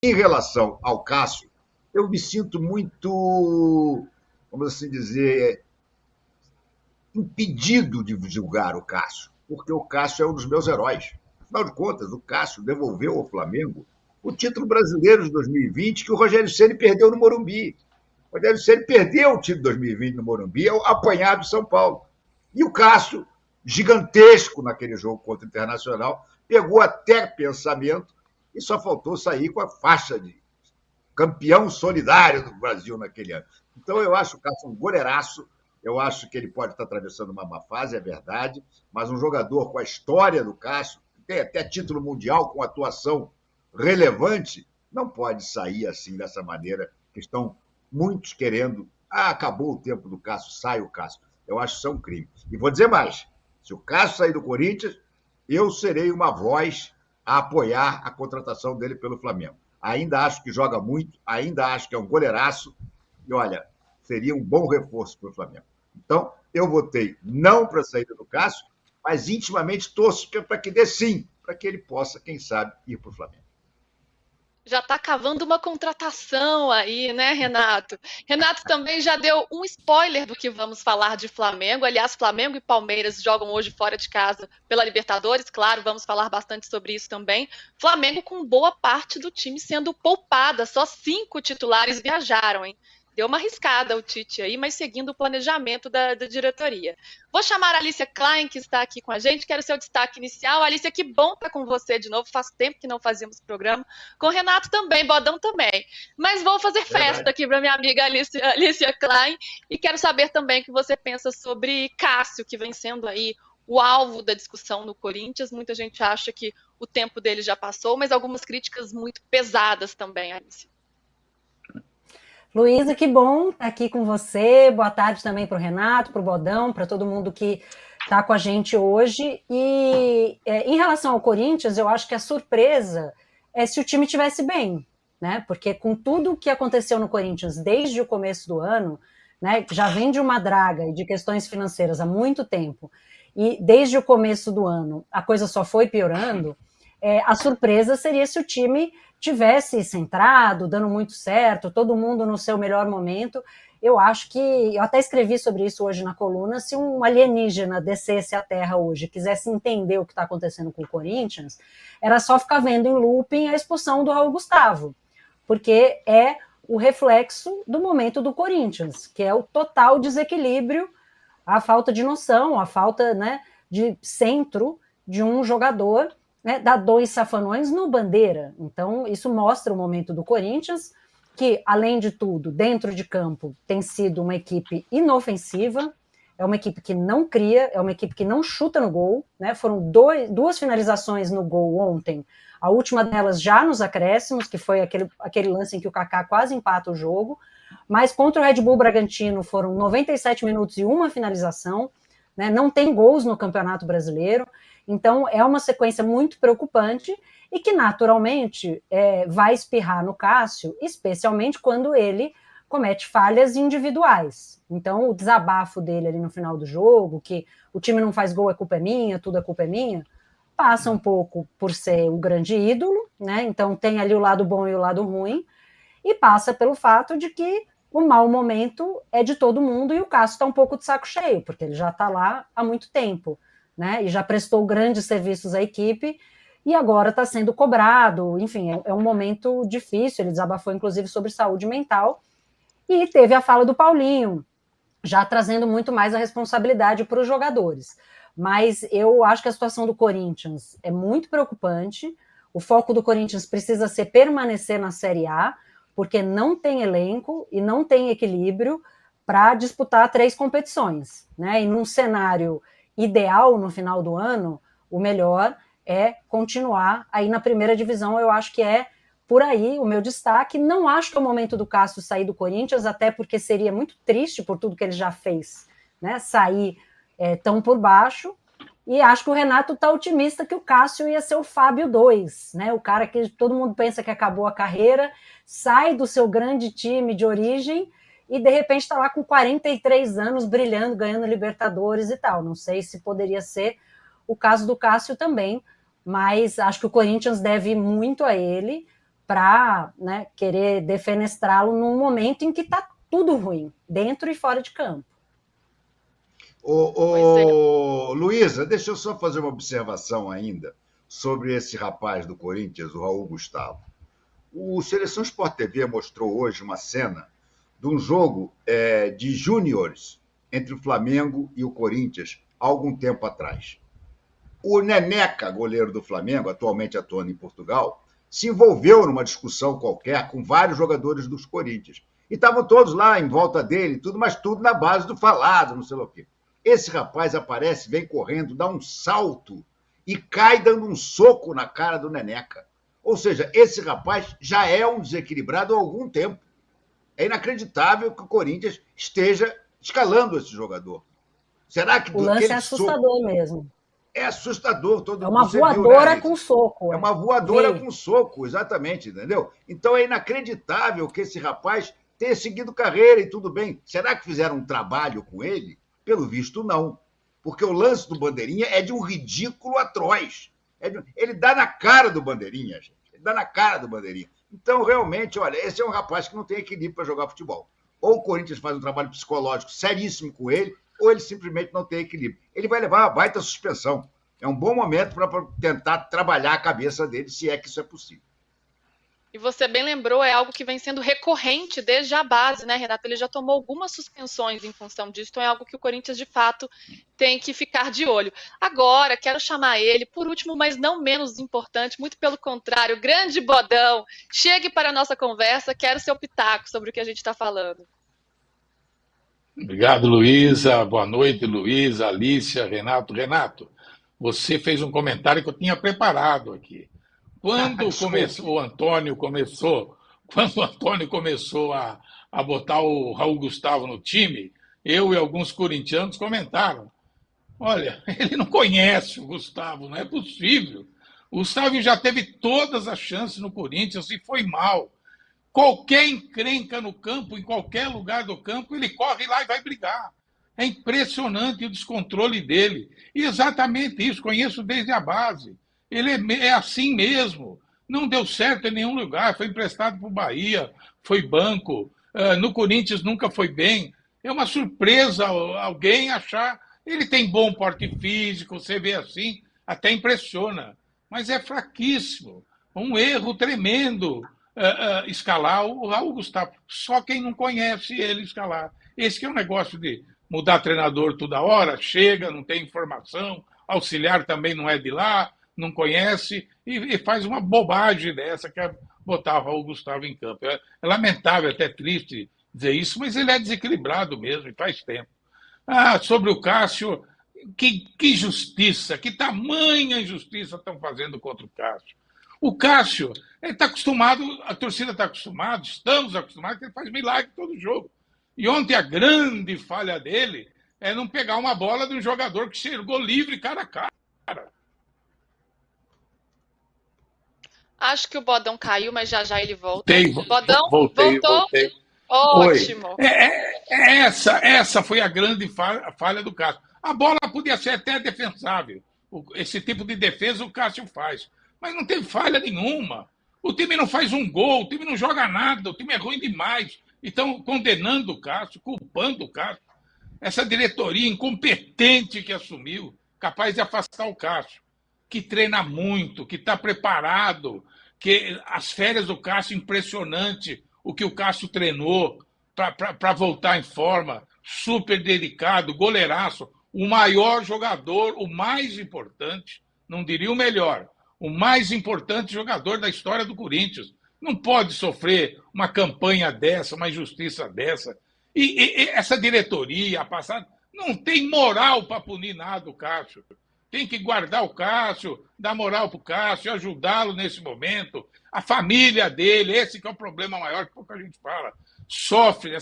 Em relação ao Cássio, eu me sinto muito, vamos assim dizer, impedido de julgar o Cássio, porque o Cássio é um dos meus heróis. Afinal de contas, o Cássio devolveu ao Flamengo o título brasileiro de 2020 que o Rogério Ceni perdeu no Morumbi. O Rogério Ceni perdeu o título de 2020 no Morumbi, apanhado de São Paulo. E o Cássio, gigantesco naquele jogo contra o Internacional, pegou até pensamento e só faltou sair com a faixa de campeão solidário do Brasil naquele ano. Então, eu acho o Cássio um goleiraço. Eu acho que ele pode estar atravessando uma má fase, é verdade, mas um jogador com a história do Cássio, que tem até título mundial com atuação relevante, não pode sair assim dessa maneira, que estão muitos querendo. Ah, acabou o tempo do Cássio, sai o Cássio. Eu acho que isso é um crime. E vou dizer mais: se o Cássio sair do Corinthians, eu serei uma voz a apoiar a contratação dele pelo Flamengo. Ainda acho que joga muito, ainda acho que é um goleiraço, e olha, seria um bom reforço para o Flamengo. Então, eu votei não para a saída do Cássio, mas intimamente torço para que dê sim, para que ele possa, quem sabe, ir para o Flamengo. Já está cavando uma contratação aí, né, Renato? Renato também já deu um spoiler do que vamos falar de Flamengo. Aliás, Flamengo e Palmeiras jogam hoje fora de casa pela Libertadores, claro, vamos falar bastante sobre isso também. Flamengo com boa parte do time sendo poupada, só 5 titulares viajaram, hein? Deu uma arriscada o Tite aí, mas seguindo o planejamento da diretoria. Vou chamar a Alicia Klein, que está aqui com a gente. Quero seu destaque inicial. Alicia, que bom estar com você de novo. Faz tempo que não fazíamos programa. Com o Renato também, Bodão também. Mas vou fazer festa Verdade. aqui para minha amiga Alicia Klein. E quero saber também o que você pensa sobre Cássio, que vem sendo aí o alvo da discussão no Corinthians. Muita gente acha que o tempo dele já passou, mas algumas críticas muito pesadas também, Alicia. Luísa, que bom estar aqui com você. Boa tarde também para o Renato, para o Bodão, para todo mundo que está com a gente hoje. E em relação ao Corinthians, eu acho que a surpresa é se o time tivesse bem, né? Porque com tudo o que aconteceu no Corinthians desde o começo do ano, né, já vem de uma draga e de questões financeiras há muito tempo, e desde o começo do ano a coisa só foi piorando. A surpresa seria se o time tivesse centrado, dando muito certo, todo mundo no seu melhor momento. Eu acho que, eu até escrevi sobre isso hoje na coluna, se um alienígena descesse à Terra hoje, quisesse entender o que está acontecendo com o Corinthians, era só ficar vendo em looping a expulsão do Raul Gustavo, porque é o reflexo do momento do Corinthians, que é o total desequilíbrio, a falta de noção, a falta, né, de centro de um jogador, né, dá 2 safanões no Bandeira. Então, isso mostra o momento do Corinthians, que, além de tudo, dentro de campo, tem sido uma equipe inofensiva, é uma equipe que não cria, é uma equipe que não chuta no gol, né? Foram 2 finalizações no gol ontem, a última delas já nos acréscimos, que foi aquele lance em que o Kaká quase empata o jogo, mas contra o Red Bull Bragantino foram 97 minutos e uma finalização, né? Não tem gols no Campeonato Brasileiro, então é uma sequência muito preocupante e que naturalmente vai espirrar no Cássio, especialmente quando ele comete falhas individuais. Então o desabafo dele ali no final do jogo, que o time não faz gol, é culpa minha, tudo é culpa minha, passa um pouco por ser o grande ídolo, né? Então tem ali o lado bom e o lado ruim, e passa pelo fato de que o mau momento é de todo mundo e o Cássio está um pouco de saco cheio, porque ele já está lá há muito tempo, né? E já prestou grandes serviços à equipe e agora está sendo cobrado. Enfim, é um momento difícil. Ele desabafou, inclusive, sobre saúde mental e teve a fala do Paulinho, já trazendo muito mais a responsabilidade para os jogadores. Mas eu acho que a situação do Corinthians é muito preocupante. O foco do Corinthians precisa ser permanecer na Série A, porque não tem elenco e não tem equilíbrio para disputar 3 competições, né? E num cenário ideal no final do ano, o melhor é continuar aí na primeira divisão. Eu acho que é por aí o meu destaque. Não acho que é o momento do Cássio sair do Corinthians, até porque seria muito triste por tudo que ele já fez, né? Sair tão por baixo. E acho que o Renato está otimista que o Cássio ia ser o Fábio 2, né? O cara que todo mundo pensa que acabou a carreira, sai do seu grande time de origem e de repente está lá com 43 anos brilhando, ganhando Libertadores e tal. Não sei se poderia ser o caso do Cássio também, mas acho que o Corinthians deve muito a ele para, né, querer defenestrá-lo num momento em que está tudo ruim, dentro e fora de campo. Luísa, deixa eu só fazer uma observação ainda sobre esse rapaz do Corinthians, o Raul Gustavo. O Seleção Sport TV mostrou hoje uma cena de um jogo de júniores entre o Flamengo e o Corinthians, há algum tempo atrás. O Neneca, goleiro do Flamengo, atualmente atuando em Portugal, se envolveu numa discussão qualquer com vários jogadores dos Corinthians. E estavam todos lá em volta dele, tudo, mas tudo na base do falado, não sei lá o quê. Esse rapaz aparece, vem correndo, dá um salto e cai dando um soco na cara do Neneca. Ou seja, esse rapaz já é um desequilibrado há algum tempo. É inacreditável que o Corinthians esteja escalando esse jogador. Será que o lance é assustador mesmo. É assustador. É uma voadora, né, com soco. É uma voadora com soco, exatamente, entendeu? Então é inacreditável que esse rapaz tenha seguido carreira e tudo bem. Será que fizeram um trabalho com ele? Pelo visto, não. Porque o lance do Bandeirinha é de um ridículo atroz. Ele dá na cara do Bandeirinha, gente. Ele dá na cara do Bandeirinha. Então, realmente, olha, esse é um rapaz que não tem equilíbrio para jogar futebol. Ou o Corinthians faz um trabalho psicológico seríssimo com ele, ou ele simplesmente não tem equilíbrio. Ele vai levar uma baita suspensão. É um bom momento para tentar trabalhar a cabeça dele, se é que isso é possível. E você bem lembrou, é algo que vem sendo recorrente desde a base, né, Renato? Ele já tomou algumas suspensões em função disso, então é algo que o Corinthians, de fato, tem que ficar de olho. Agora, quero chamar ele, por último, mas não menos importante, muito pelo contrário, grande Bodão, chegue para a nossa conversa, quero seu pitaco sobre o que a gente está falando. Obrigado, Luísa. Boa noite, Luísa, Alícia, Renato. Renato, você fez um comentário que eu tinha preparado aqui. Quando o Antônio começou a botar o Raul Gustavo no time, eu e alguns corintianos comentaram: olha, ele não conhece o Gustavo, não é possível. O Gustavo já teve todas as chances no Corinthians e foi mal. Qualquer encrenca no campo, em qualquer lugar do campo, ele corre lá e vai brigar. É impressionante o descontrole dele. E exatamente isso, conheço desde a base. Ele é assim mesmo. Não deu certo em nenhum lugar. Foi emprestado para o Bahia, foi banco. No Corinthians nunca foi bem. É uma surpresa alguém achar. Ele tem bom porte físico, você vê assim, até impressiona. Mas é fraquíssimo. Um erro tremendo escalar o Raul Gustavo. Só quem não conhece ele escalar. Esse que é um negócio de mudar treinador toda hora, chega, não tem informação, auxiliar também não é de lá, não conhece e faz uma bobagem dessa que é botar o Raul Gustavo em campo. É lamentável, até triste dizer isso, mas ele é desequilibrado mesmo e faz tempo. Sobre o Cássio, que justiça, que tamanha injustiça estão fazendo contra o Cássio. O Cássio está acostumado, a torcida está acostumada, estamos acostumados, que ele faz milagre todo jogo. E ontem a grande falha dele é não pegar uma bola de um jogador que chegou livre cara a cara. Acho que o Bodão caiu, mas já já ele volta. Bodão, voltou? Voltei. Ótimo. Essa foi a grande falha do Cássio. A bola podia ser até defensável. Esse tipo de defesa o Cássio faz. Mas não teve falha nenhuma. O time não faz um gol, o time não joga nada, o time é ruim demais. E estão condenando o Cássio, culpando o Cássio. Essa diretoria incompetente que assumiu, capaz de afastar o Cássio, que treina muito, que está preparado, que as férias do Cássio, impressionante o que o Cássio treinou para voltar em forma, super dedicado, goleiraço, o maior jogador, o mais importante, não diria o melhor, o mais importante jogador da história do Corinthians. Não pode sofrer uma campanha dessa, uma injustiça dessa. E essa diretoria, a passada, não tem moral para punir nada o Cássio. Tem que guardar o Cássio, dar moral para o Cássio, ajudá-lo nesse momento. A família dele, esse que é o problema maior, que pouca gente fala, sofre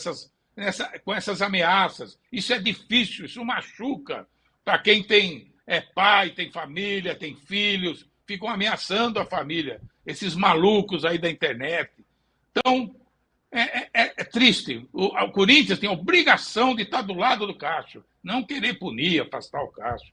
com essas ameaças. Isso é difícil, isso machuca para quem tem pai, tem família, tem filhos, ficam ameaçando a família, esses malucos aí da internet. Então, é triste. O Corinthians tem a obrigação de estar do lado do Cássio, não querer punir, afastar o Cássio.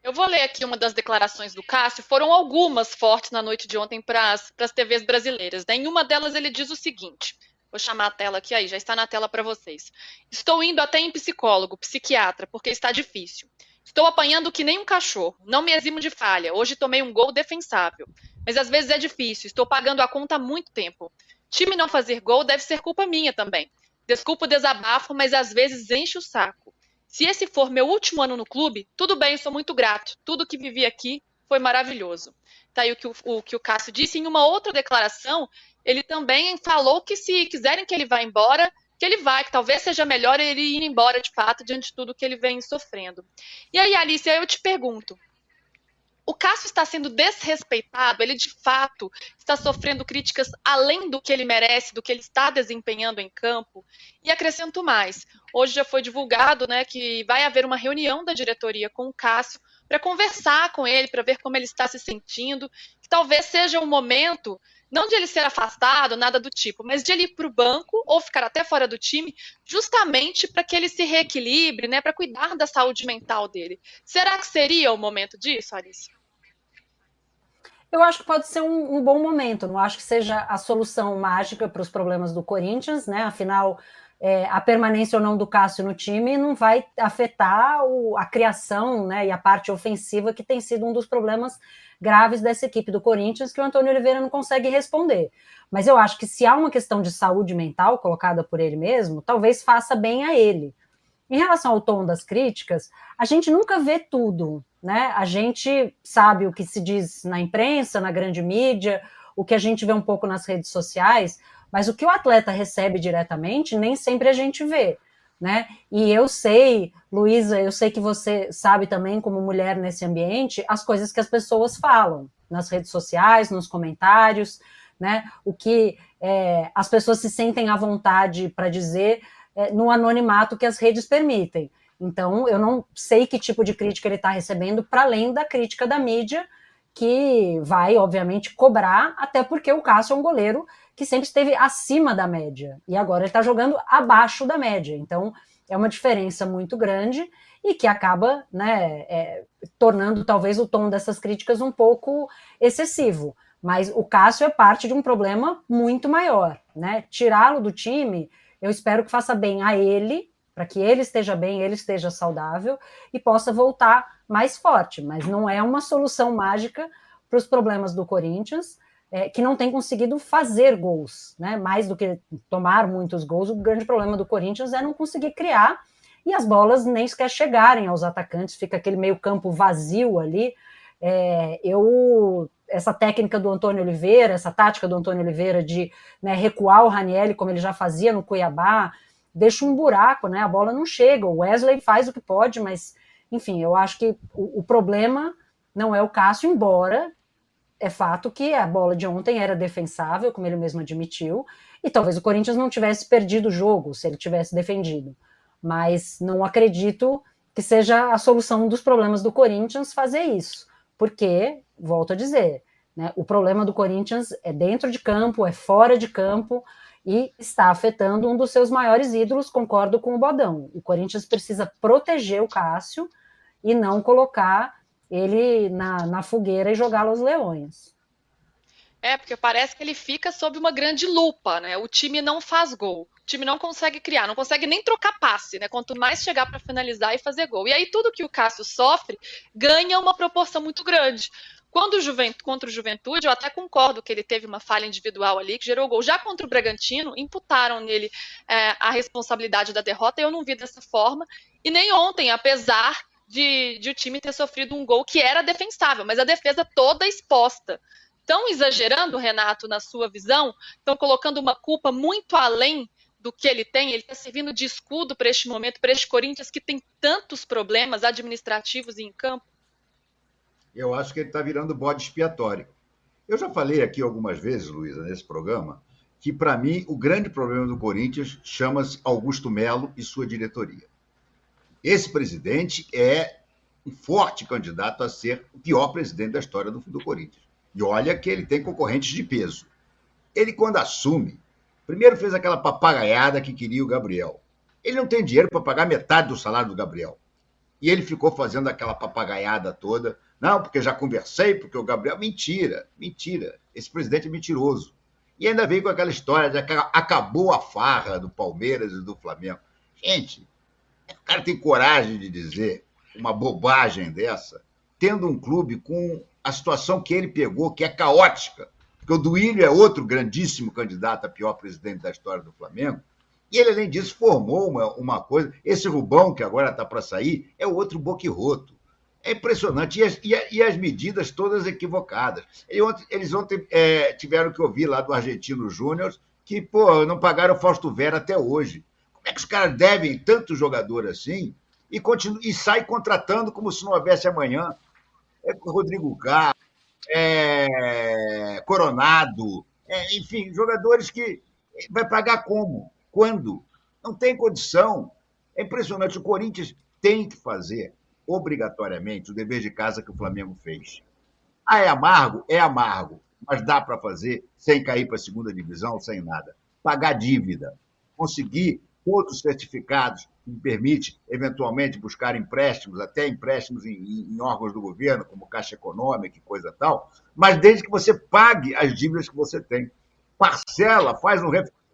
Eu vou ler aqui uma das declarações do Cássio. Foram algumas fortes na noite de ontem para as TVs brasileiras, né? Em uma delas ele diz o seguinte, vou chamar a tela aqui, aí já está na tela para vocês. Estou indo até em psicólogo, psiquiatra, porque está difícil. Estou apanhando que nem um cachorro, não me eximo de falha. Hoje tomei um gol defensável, mas às vezes é difícil, estou pagando a conta há muito tempo. Time não fazer gol deve ser culpa minha também. Desculpa o desabafo, mas às vezes enche o saco. Se esse for meu último ano no clube, tudo bem, sou muito grato. Tudo que vivi aqui foi maravilhoso. Tá aí o que o Cássio disse. Em uma outra declaração, ele também falou que se quiserem que ele vá embora, que ele vai, que talvez seja melhor ele ir embora de fato diante de tudo que ele vem sofrendo. E aí, Alice, eu te pergunto, o Cássio está sendo desrespeitado? Ele, de fato, está sofrendo críticas além do que ele merece, do que ele está desempenhando em campo? E acrescento mais. Hoje já foi divulgado, né, que vai haver uma reunião da diretoria com o Cássio para conversar com ele, para ver como ele está se sentindo, que talvez seja o momento, não de ele ser afastado, nada do tipo, mas de ele ir para o banco ou ficar até fora do time, justamente para que ele se reequilibre, né, para cuidar da saúde mental dele. Será que seria o momento disso, Alice? Eu acho que pode ser um bom momento, não acho que seja a solução mágica para os problemas do Corinthians, né? Afinal, a permanência ou não do Cássio no time não vai afetar a criação, né, e a parte ofensiva, que tem sido um dos problemas graves dessa equipe do Corinthians, que o Antônio Oliveira não consegue responder. Mas eu acho que se há uma questão de saúde mental colocada por ele mesmo, talvez faça bem a ele. Em relação ao tom das críticas, a gente nunca vê tudo, né? A gente sabe o que se diz na imprensa, na grande mídia, o que a gente vê um pouco nas redes sociais, mas o que o atleta recebe diretamente, nem sempre a gente vê, né? E eu sei, Luísa, eu sei que você sabe também, como mulher nesse ambiente, as coisas que as pessoas falam nas redes sociais, nos comentários, né? O que as pessoas se sentem à vontade para dizer no anonimato que as redes permitem. Então, eu não sei que tipo de crítica ele está recebendo, para além da crítica da mídia, que vai, obviamente, cobrar, até porque o Cássio é um goleiro que sempre esteve acima da média, e agora ele está jogando abaixo da média. Então, é uma diferença muito grande e que acaba, né, tornando, talvez, o tom dessas críticas um pouco excessivo. Mas o Cássio é parte de um problema muito maior, né? Tirá-lo do time, eu espero que faça bem a ele, para que ele esteja bem, ele esteja saudável e possa voltar mais forte, mas não é uma solução mágica para os problemas do Corinthians, que não tem conseguido fazer gols, né? Mais do que tomar muitos gols, o grande problema do Corinthians é não conseguir criar e as bolas nem sequer chegarem aos atacantes, fica aquele meio campo vazio ali. Essa técnica do Antônio Oliveira, essa tática do Antônio Oliveira de, né, recuar o Ranieri, como ele já fazia no Cuiabá, deixa um buraco, né? A bola não chega, o Wesley faz o que pode, mas, enfim, eu acho que o problema não é o Cássio, embora é fato que a bola de ontem era defensável, como ele mesmo admitiu, e talvez o Corinthians não tivesse perdido o jogo se ele tivesse defendido, mas não acredito que seja a solução dos problemas do Corinthians fazer isso, porque, volto a dizer, né, o problema do Corinthians é dentro de campo, é fora de campo, e está afetando um dos seus maiores ídolos, concordo com o Bodão. O Corinthians precisa proteger o Cássio e não colocar ele na fogueira e jogá-lo aos leões. Porque parece que ele fica sob uma grande lupa, né? O time não faz gol, o time não consegue criar, não consegue nem trocar passe, né? Quanto mais chegar para finalizar e fazer gol. E aí tudo que o Cássio sofre ganha uma proporção muito grande. Contra o Juventude, eu até concordo que ele teve uma falha individual ali, que gerou gol. Já contra o Bragantino, imputaram nele a responsabilidade da derrota, e eu não vi dessa forma. E nem ontem, apesar de o time ter sofrido um gol que era defensável, mas a defesa toda exposta. Estão exagerando, Renato, na sua visão? Estão colocando uma culpa muito além do que ele tem? Ele está servindo de escudo para este momento, para este Corinthians que tem tantos problemas administrativos e em campo? Eu acho que ele está virando bode expiatório. Eu já falei aqui algumas vezes, Luísa, nesse programa, que, para mim, o grande problema do Corinthians chama-se Augusto Melo e sua diretoria. Esse presidente é um forte candidato a ser o pior presidente da história do Corinthians. E olha que ele tem concorrentes de peso. Ele, quando assume, primeiro fez aquela papagaiada que queria o Gabriel. Ele não tem dinheiro para pagar metade do salário do Gabriel. E ele ficou fazendo aquela papagaiada toda. Não, porque já conversei, porque o Gabriel... Mentira, mentira. Esse presidente é mentiroso. E ainda veio com aquela história de que acabou a farra do Palmeiras e do Flamengo. Gente, o cara tem coragem de dizer uma bobagem dessa, tendo um clube com a situação que ele pegou, que é caótica. Porque o Duílio é outro grandíssimo candidato a pior presidente da história do Flamengo. E ele, além disso, formou uma coisa. Esse Rubão, que agora está para sair, é outro boquirroto. É impressionante. E as medidas todas equivocadas. Eles ontem tiveram que ouvir lá do Argentino Júnior que, pô, não pagaram o Fausto Vera até hoje. Como é que os caras devem tanto jogador assim e sai contratando como se não houvesse amanhã? Rodrigo Carlos, Coronado, enfim, jogadores que vai pagar como? Quando? Não tem condição. É impressionante. O Corinthians tem que fazer, obrigatoriamente, o dever de casa que o Flamengo fez. Ah, é amargo? É amargo. Mas dá para fazer sem cair para a segunda divisão, sem nada. Pagar dívida. Conseguir todos os certificados que permite, eventualmente, buscar empréstimos, até empréstimos em órgãos do governo, como Caixa Econômica e coisa tal, mas desde que você pague as dívidas que você tem. Parcela, faz um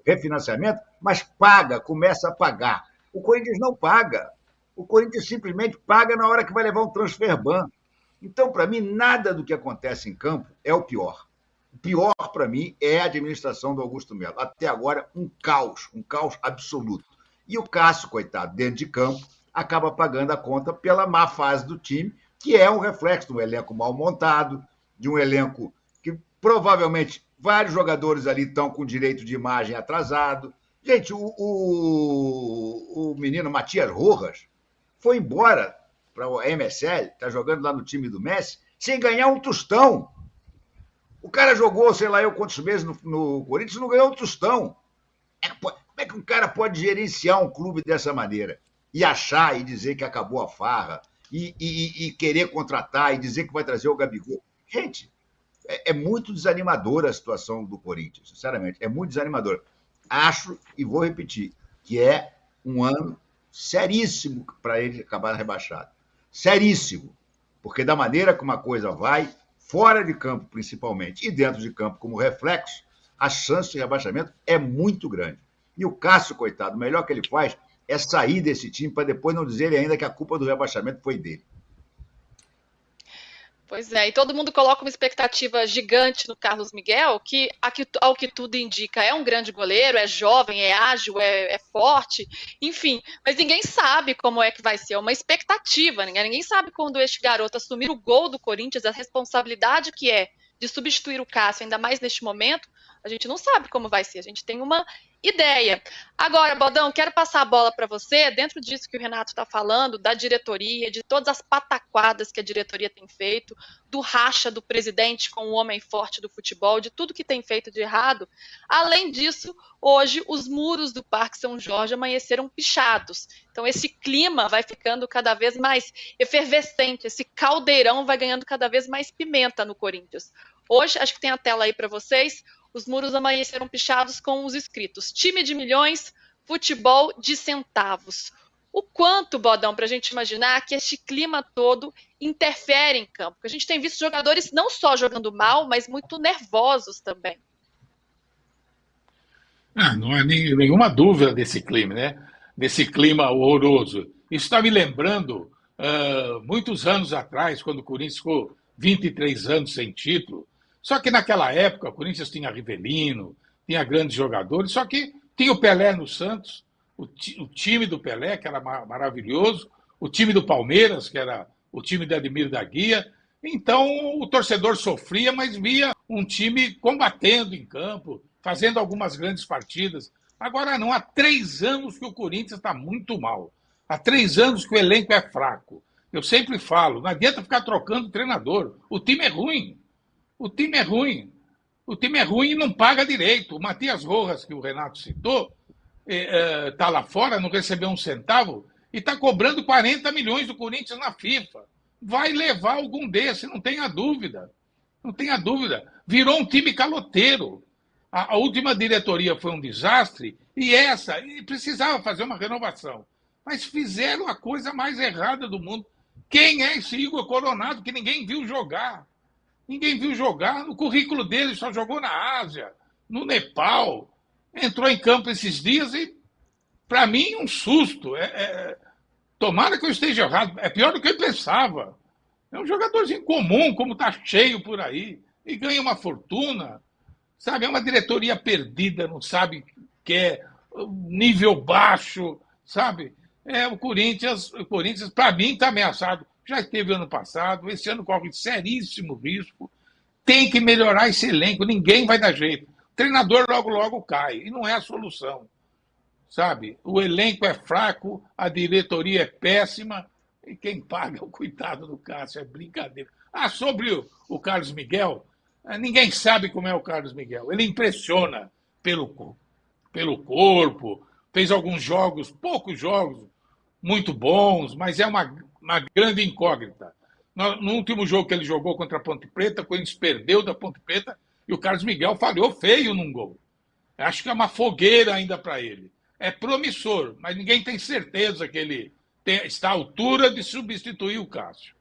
refinanciamento, mas paga, começa a pagar. O Corinthians não paga. O Corinthians simplesmente paga na hora que vai levar um transfer ban. Então, para mim, nada do que acontece em campo é o pior. O pior, para mim, é a administração do Augusto Melo. Até agora, um caos absoluto. E o Cássio, coitado, dentro de campo, acaba pagando a conta pela má fase do time, que é um reflexo de um elenco mal montado, de um elenco que provavelmente vários jogadores ali estão com direito de imagem atrasado. Gente, o menino Matias Rojas foi embora para o MSL, está jogando lá no time do Messi, sem ganhar um tostão. O cara jogou, sei lá, quantos meses no Corinthians e não ganhou um tostão. Como é que um cara pode gerenciar um clube dessa maneira? E achar e dizer que acabou a farra, e querer contratar, e dizer que vai trazer o Gabigol. Gente, é muito desanimadora a situação do Corinthians, sinceramente, é muito desanimadora. Acho, e vou repetir, que é um ano seríssimo para ele acabar rebaixado. Seríssimo. Porque da maneira como a coisa vai, fora de campo principalmente, e dentro de campo como reflexo, a chance de rebaixamento é muito grande. E o Cássio, coitado, o melhor que ele faz é sair desse time para depois não dizer ainda que a culpa do rebaixamento foi dele. Pois é, e todo mundo coloca uma expectativa gigante no Carlos Miguel, que, ao que tudo indica, é um grande goleiro, é jovem, é ágil, é forte, enfim. Mas ninguém sabe como é que vai ser, é uma expectativa. Ninguém sabe quando este garoto assumir o gol do Corinthians, a responsabilidade que é de substituir o Cássio, ainda mais neste momento, a gente não sabe como vai ser, a gente tem uma ideia. Agora, Bodão, quero passar a bola para você, dentro disso que o Renato está falando, da diretoria, de todas as pataquadas que a diretoria tem feito, do racha do presidente com o homem forte do futebol, de tudo que tem feito de errado. Além disso, hoje os muros do Parque São Jorge amanheceram pichados. Então esse clima vai ficando cada vez mais efervescente, esse caldeirão vai ganhando cada vez mais pimenta no Corinthians. Hoje, acho que tem a tela aí para vocês, os muros amanheceram pichados com os escritos: time de milhões, futebol de centavos. O quanto, Bodão, para a gente imaginar que este clima todo interfere em campo? Porque a gente tem visto jogadores não só jogando mal, mas muito nervosos também. Não há nenhuma dúvida desse clima, né? Desse clima horroroso. Isso está me lembrando muitos anos atrás, quando o Corinthians ficou 23 anos sem título. Só que naquela época o Corinthians tinha Rivelino, tinha grandes jogadores, só que tinha o Pelé no Santos, o time do Pelé, que era maravilhoso, o time do Palmeiras, que era o time de Ademir da Guia. Então o torcedor sofria, mas via um time combatendo em campo, fazendo algumas grandes partidas. Agora não, há 3 anos que o Corinthians está muito mal. Há 3 anos que o elenco é fraco. Eu sempre falo, não adianta ficar trocando treinador. O time é ruim. O time é ruim. O time é ruim e não paga direito. O Matias Rojas, que o Renato citou, está lá fora, não recebeu um centavo e está cobrando 40 milhões do Corinthians na FIFA. Vai levar algum desse, não tenha dúvida. Não tenha dúvida. Virou um time caloteiro. A última diretoria foi um desastre e precisava fazer uma renovação. mas fizeram a coisa mais errada do mundo. Quem é esse Igor Coronado que ninguém viu jogar? Ninguém viu jogar. No currículo dele só jogou na Ásia, no Nepal. Entrou em campo esses dias e, para mim, um susto. Tomara que eu esteja errado. É pior do que eu pensava. É um jogadorzinho comum, como está cheio por aí, e ganha uma fortuna. Sabe, é uma diretoria perdida, não sabe o que é nível baixo, sabe? O Corinthians, para mim, está ameaçado. Já esteve ano passado, esse ano corre seríssimo risco. Tem que melhorar esse elenco, ninguém vai dar jeito. O treinador logo cai, e não é a solução. Sabe? O elenco é fraco, a diretoria é péssima, e quem paga é o coitado do Cássio, é brincadeira. Sobre o Carlos Miguel, ninguém sabe como é o Carlos Miguel. Ele impressiona pelo corpo, fez alguns jogos, poucos jogos, muito bons, mas é uma grande incógnita. No último jogo que ele jogou contra a Ponte Preta, o Corinthians perdeu da Ponte Preta e o Carlos Miguel falhou feio num gol. Acho que é uma fogueira ainda para ele. É promissor, mas ninguém tem certeza que ele está à altura de substituir o Cássio.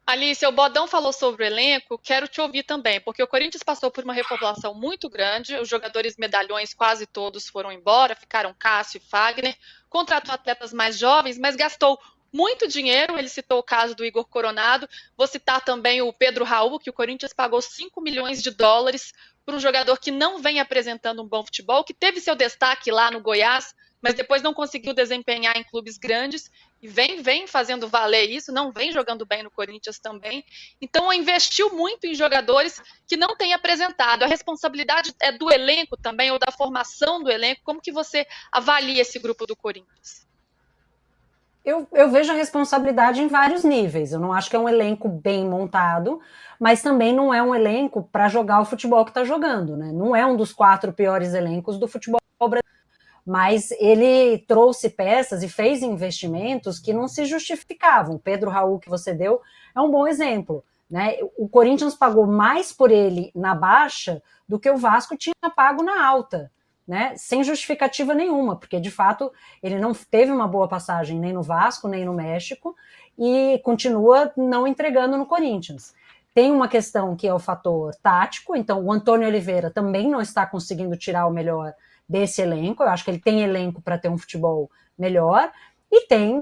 Alice, o Bodão falou sobre o elenco, quero te ouvir também, porque o Corinthians passou por uma repopulação muito grande, os jogadores medalhões quase todos foram embora, ficaram Cássio e Fagner, contratou atletas mais jovens, mas gastou muito dinheiro, ele citou o caso do Igor Coronado, vou citar também o Pedro Raul, que o Corinthians pagou 5 milhões de dólares por um jogador que não vem apresentando um bom futebol, que teve seu destaque lá no Goiás, mas depois não conseguiu desempenhar em clubes grandes, e vem fazendo valer isso, não vem jogando bem no Corinthians também. Então, investiu muito em jogadores que não têm apresentado. A responsabilidade é do elenco também, ou da formação do elenco. Como que você avalia esse grupo do Corinthians? Eu vejo a responsabilidade em vários níveis. Eu não acho que é um elenco bem montado, mas também não é um elenco para jogar o futebol que está jogando, né? Não é um dos 4 piores elencos do futebol brasileiro. Mas ele trouxe peças e fez investimentos que não se justificavam. O Pedro Raul, que você deu, é um bom exemplo, né? O Corinthians pagou mais por ele na baixa do que o Vasco tinha pago na alta, né? Sem justificativa nenhuma, porque de fato ele não teve uma boa passagem nem no Vasco, nem no México, e continua não entregando no Corinthians. Tem uma questão que é o fator tático, então o Antônio Oliveira também não está conseguindo tirar o melhor desse elenco. Eu acho que ele tem elenco para ter um futebol melhor, e tem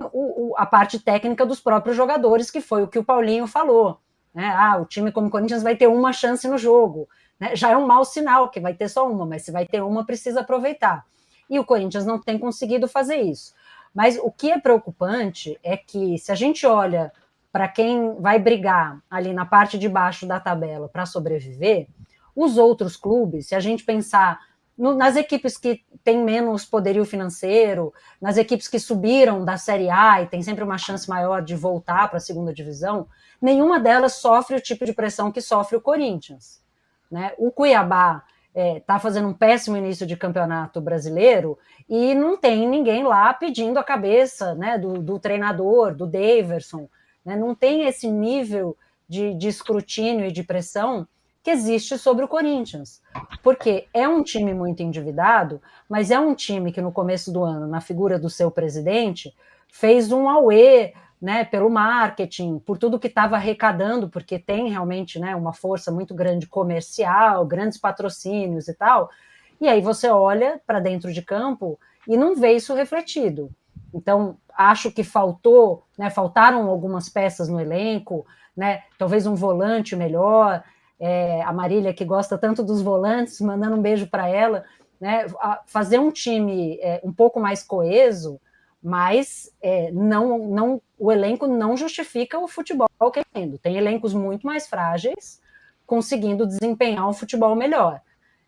a parte técnica dos próprios jogadores, que foi o que o Paulinho falou, né? O time como o Corinthians vai ter uma chance no jogo, né? Já é um mau sinal que vai ter só uma, mas se vai ter uma, precisa aproveitar, e o Corinthians não tem conseguido fazer isso. Mas o que é preocupante é que, se a gente olha para quem vai brigar ali na parte de baixo da tabela para sobreviver, os outros clubes, se a gente pensar nas equipes que têm menos poderio financeiro, nas equipes que subiram da Série A e tem sempre uma chance maior de voltar para a segunda divisão, nenhuma delas sofre o tipo de pressão que sofre o Corinthians, né? O Cuiabá está fazendo um péssimo início de campeonato brasileiro e não tem ninguém lá pedindo a cabeça, né, do treinador, do Daverson, né? Não tem esse nível de escrutínio e de pressão que existe sobre o Corinthians, porque é um time muito endividado, mas é um time que no começo do ano, na figura do seu presidente, fez um auê, né, pelo marketing, por tudo que estava arrecadando, porque tem realmente, né, uma força muito grande comercial, grandes patrocínios e tal, e aí você olha para dentro de campo e não vê isso refletido. Então, acho que faltaram algumas peças no elenco, né, talvez um volante melhor. A Marília, que gosta tanto dos volantes, mandando um beijo para ela, né, fazer um time um pouco mais coeso, mas o elenco não justifica o futebol que é tendo. Tem elencos muito mais frágeis, conseguindo desempenhar um futebol melhor.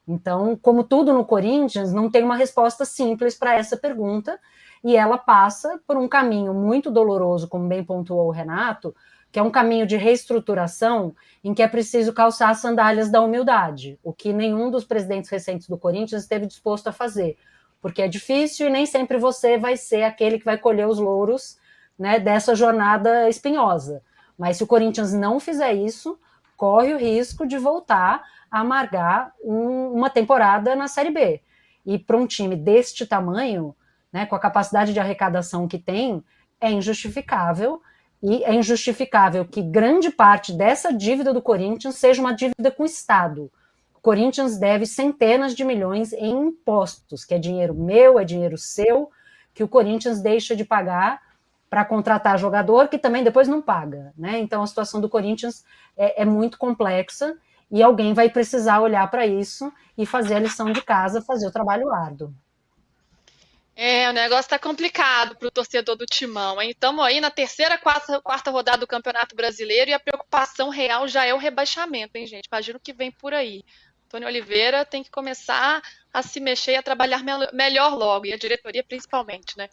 Então, como tudo no Corinthians, não tem uma resposta simples para essa pergunta, e ela passa por um caminho muito doloroso, como bem pontuou o Renato, que é um caminho de reestruturação em que é preciso calçar as sandálias da humildade, o que nenhum dos presidentes recentes do Corinthians esteve disposto a fazer, porque é difícil e nem sempre você vai ser aquele que vai colher os louros, né, dessa jornada espinhosa. Mas se o Corinthians não fizer isso, corre o risco de voltar a amargar uma temporada na Série B. E para um time deste tamanho, né, com a capacidade de arrecadação que tem, é injustificável, e é injustificável que grande parte dessa dívida do Corinthians seja uma dívida com o Estado. O Corinthians deve centenas de milhões em impostos, que é dinheiro meu, é dinheiro seu, que o Corinthians deixa de pagar para contratar jogador, que também depois não paga, né? Então a situação do Corinthians é muito complexa, e alguém vai precisar olhar para isso e fazer a lição de casa, fazer o trabalho árduo. O negócio está complicado para o torcedor do Timão, hein? Estamos aí na terceira, quarta rodada do Campeonato Brasileiro e a preocupação real já é o rebaixamento, hein, gente? Imagina o que vem por aí. Antônio Oliveira tem que começar a se mexer e a trabalhar melhor logo, e a diretoria principalmente, né?